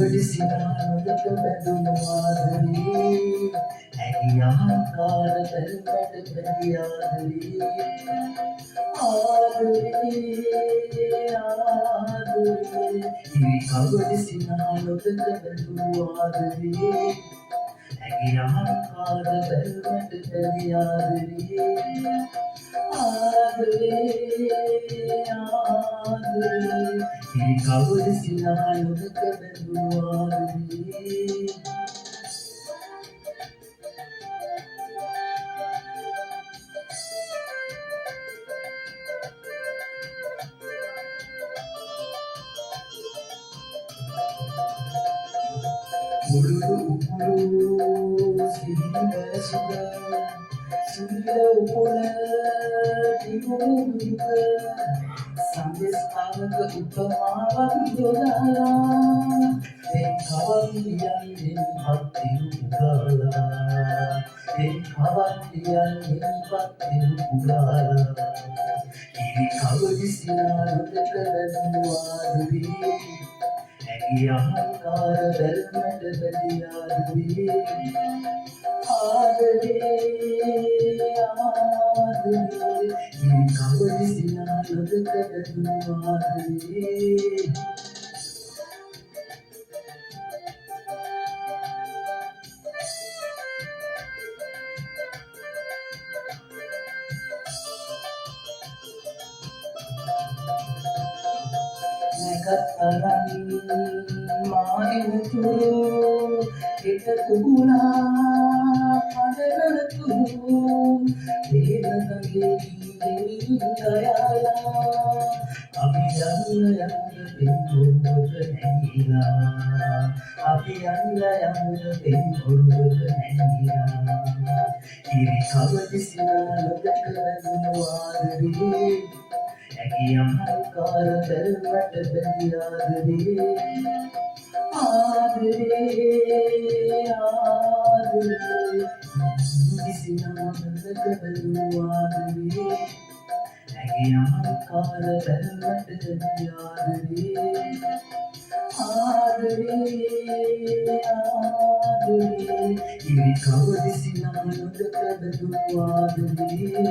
කවඩිසිනානොදක බැඳුණු ආදරේ ඇගියාකාර බැල්මට බැඳි ආදරේ ආදරේ ඉරි කවඩිසිනානොදක බැඳුණු ආදරේ ඇගියාකාර බැල්මට බැඳි ආදරේ ඉරි කවඩිසිනානොදක බැඳුණු ආදරේ Ulu sehingga sudah pula juga sampai sekarang ke utamawan jodala kawan yang hati ugala kawan yang hati ugala ini kau di sini dekat nuadri ඇගියාකාර බැල්මට බැඳි ආදරේ ඉරි කවඩිසිනානොදක බැඳුණු ආදරේ නැකතරන් මායිතුරු හිත තුබුණා පදරතුරු දේවගගේ දයාලා අපි යන්න පෙන්වොත් නැගිලා අපි යන්න පෙන්වොත් නැගිලා ඉරි කවදිසිනානොදක බැඳුණු ආදරේ ඇගියාකාර බැල්මට බැඳි ආදරේ කිසිනානොදක බැඳුණු ආදරේ ඇගියාකාර බැල්මට බැඳි ආදරේ ඉරි කවදිසිනානොදක බැඳුණු ආදරේ